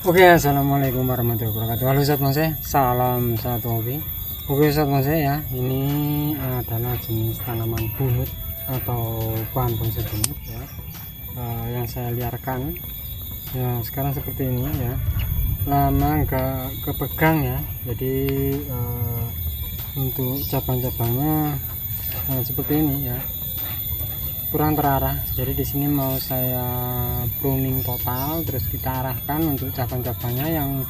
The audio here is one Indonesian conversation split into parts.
Oke, assalamualaikum warahmatullahi wabarakatuh. Halo Sobat Bonsai, salam satu hobi. Oke Sobat Bonsai ya, ini adalah jenis tanaman bunut atau bahan bonsai bunut ya, yang saya liarkan. Ya sekarang seperti ini ya, lama nggak kepegang ya, jadi untuk cabang-cabangnya seperti ini ya, kurang terarah. Jadi di sini mau saya pruning total, terus kita arahkan untuk cabang-cabangnya yang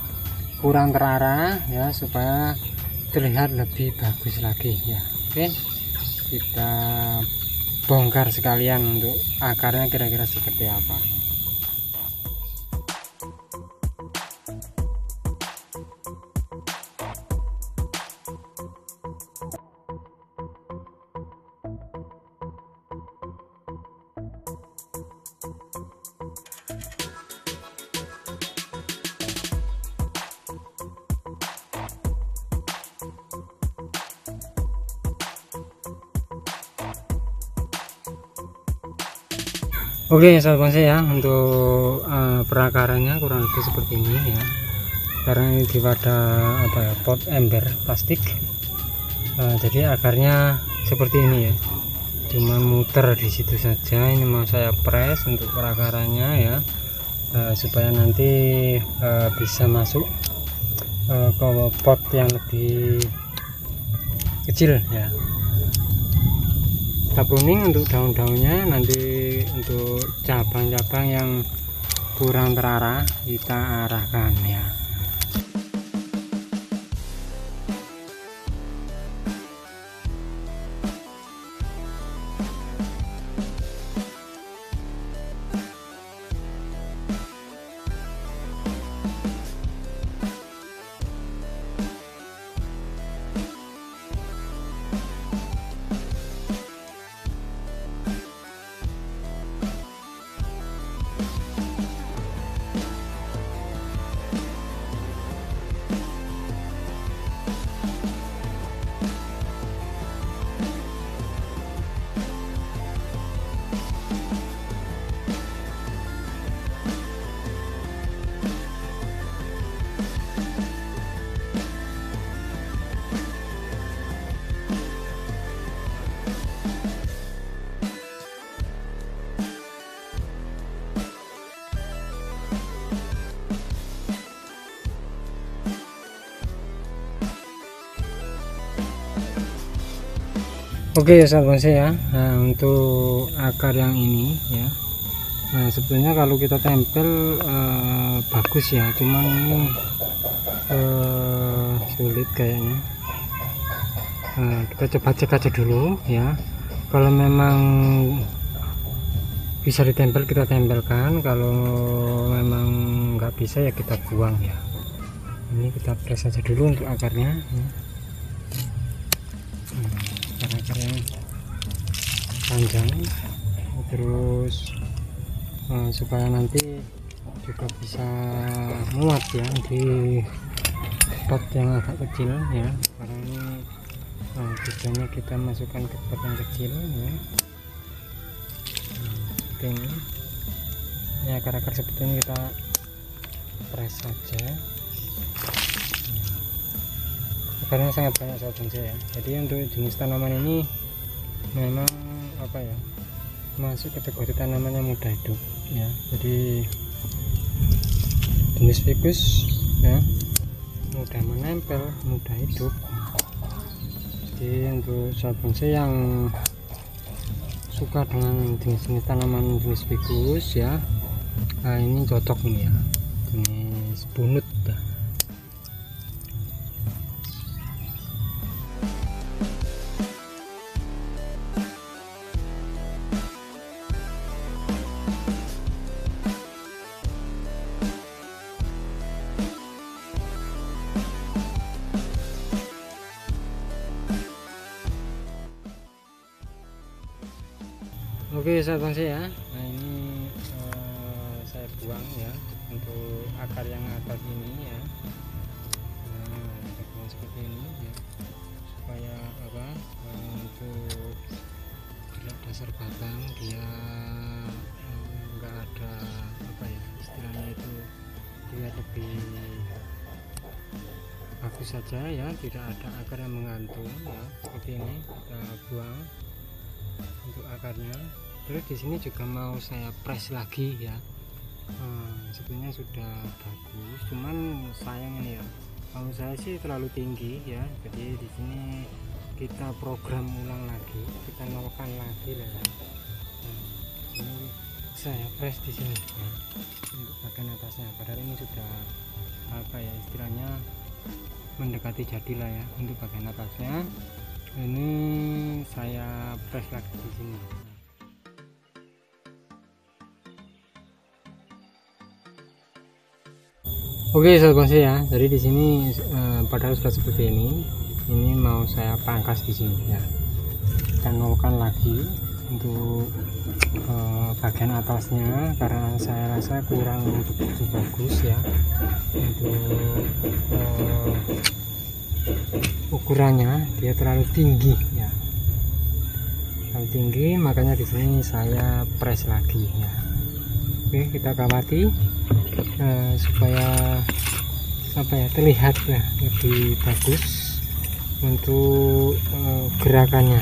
kurang terarah ya, supaya terlihat lebih bagus lagi ya. Oke, kita bongkar sekalian untuk akarnya kira-kira seperti apa. Oke Sobat Bonsai ya, untuk perakarannya kurang lebih seperti ini ya, karena ini di wadah apa ya, pot ember plastik, jadi akarnya seperti ini ya, cuma muter di situ saja. Ini mau saya press untuk perakarannya ya, supaya nanti bisa masuk ke pot yang lebih kecil ya. Kita pruning untuk daun-daunnya, nanti untuk cabang-cabang yang kurang terarah kita arahkan ya. Oke ya Sobat Bonsai ya, nah, untuk akar yang ini ya, nah sebetulnya kalau kita tempel bagus ya, cuman ini sulit kayaknya. Nah, kita coba cek aja dulu ya, kalau memang bisa ditempel kita tempelkan, kalau memang nggak bisa ya kita buang ya. Ini kita press aja dulu untuk akarnya ya. Akarnya panjang, terus supaya nanti juga bisa muat ya di pot yang agak kecil ya, karena ini tujuannya kita masukkan ke pot yang kecil ya. Seperti ini ya, akar-akar seperti ini kita press saja. Akarnya sangat banyak Sobat Bonsai ya, jadi untuk jenis tanaman ini memang apa ya, masuk kategori tanaman yang mudah hidup ya. Jadi jenis ficus ya, mudah menempel, mudah hidup. Jadi untuk Sobat Bonsai yang suka dengan jenis-jenis tanaman jenis ficus ya, nah ini cocok nih ya, jenis bunut ya. Oke Sobat Bonsai ya, nah ini saya buang ya untuk akar yang atas ini ya. Nah kita buang seperti ini ya, supaya apa, untuk dasar batang dia enggak ada apa ya, istilahnya itu dia lebih lebih bagus saja ya, tidak ada akar yang menggantung ya, seperti ini. Kita buang untuk akarnya. Terus di sini juga mau saya press lagi ya. Sebenarnya sudah bagus, cuman sayang ini ya, kalau saya sih terlalu tinggi ya, jadi di sini kita program ulang lagi, kita nolkan lagi lah ya. Ini saya press di sini ya, untuk bagian atasnya, padahal ini sudah apa ya istilahnya mendekati jadi lah ya. Untuk bagian atasnya ini saya press lagi di sini. Oke sobat bonsai ya, jadi di sini padahal sudah seperti ini mau saya pangkas di sini ya. Kita nolkan lagi untuk bagian atasnya, karena saya rasa kurang begitu bagus ya untuk ukurannya, dia terlalu tinggi ya, terlalu tinggi, makanya di sini saya press lagi ya. Oke, kita kawati supaya apa ya, terlihat ya lebih bagus untuk gerakannya.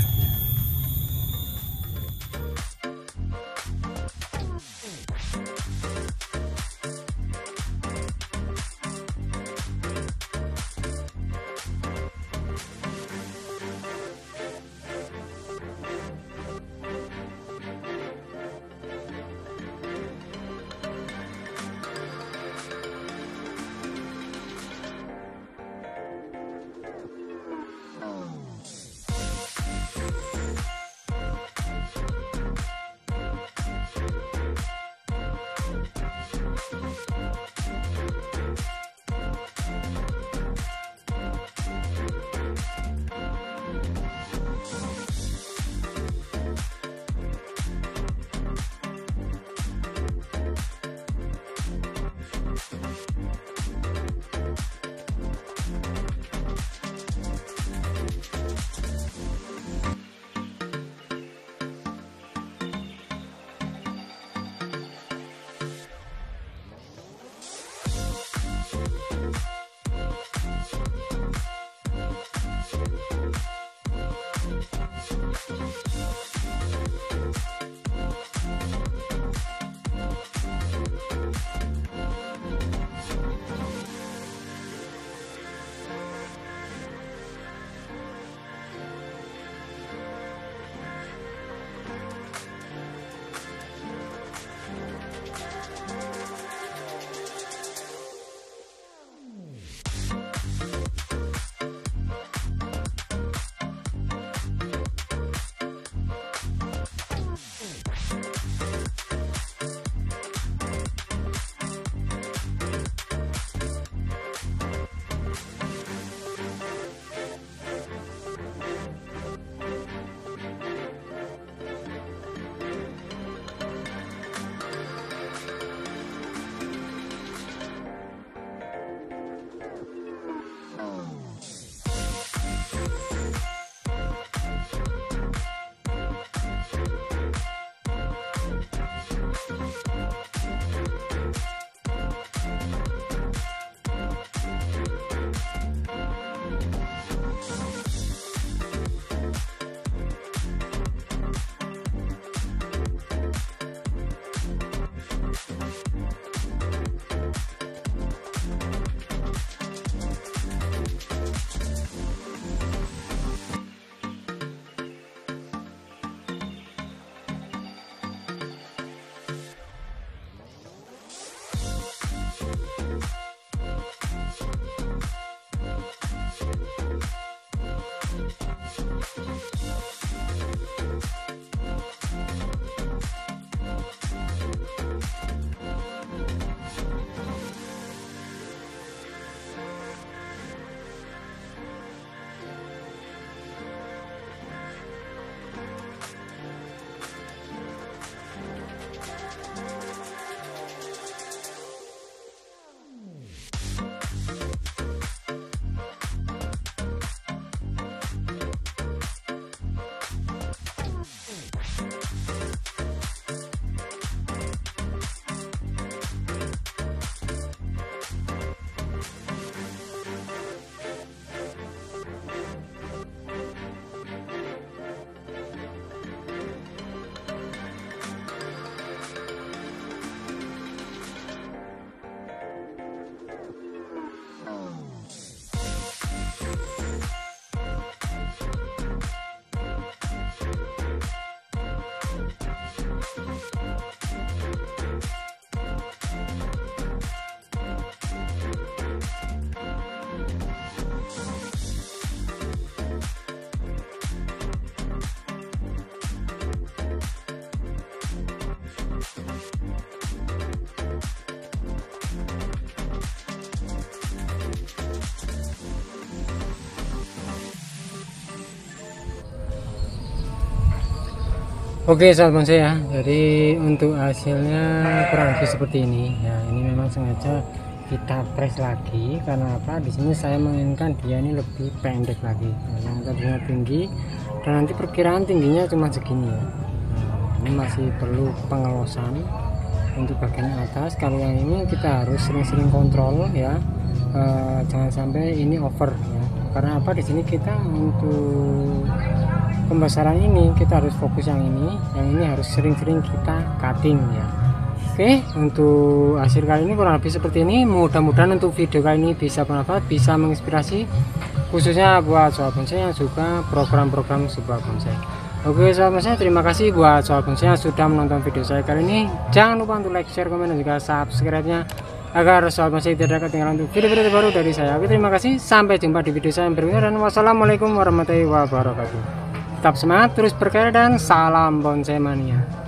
Oke sahabat bonsai ya, jadi untuk hasilnya kurang lebih seperti ini ya. Ini memang sengaja kita press lagi karena apa, di sini saya menginginkan dia ini lebih pendek lagi ya, yang tadinya tinggi dan nanti perkiraan tingginya cuma segini ya. Ini masih perlu pengelosan untuk bagian atas. Kalau yang ini kita harus sering-sering kontrol ya, jangan sampai ini over ya, karena apa, di sini kita untuk pembesaran ini kita harus fokus yang ini harus sering-sering kita cutting ya. Oke, untuk hasil kali ini kurang lebih seperti ini. Mudah-mudahan untuk video kali ini bisa bermanfaat, bisa menginspirasi khususnya buat sobat bonsai yang suka program-program sebuah bonsai. Oke sobat bonsai, terima kasih buat sobat bonsai yang sudah menonton video saya kali ini. Jangan lupa untuk like, share, komen, dan juga subscribe-nya agar sobat bonsai tidak ketinggalan untuk video-video baru dari saya. Oke, terima kasih, sampai jumpa di video saya berikutnya, dan wassalamualaikum warahmatullahi wabarakatuh. Tetap semangat, terus berkarya, dan salam bonsai mania.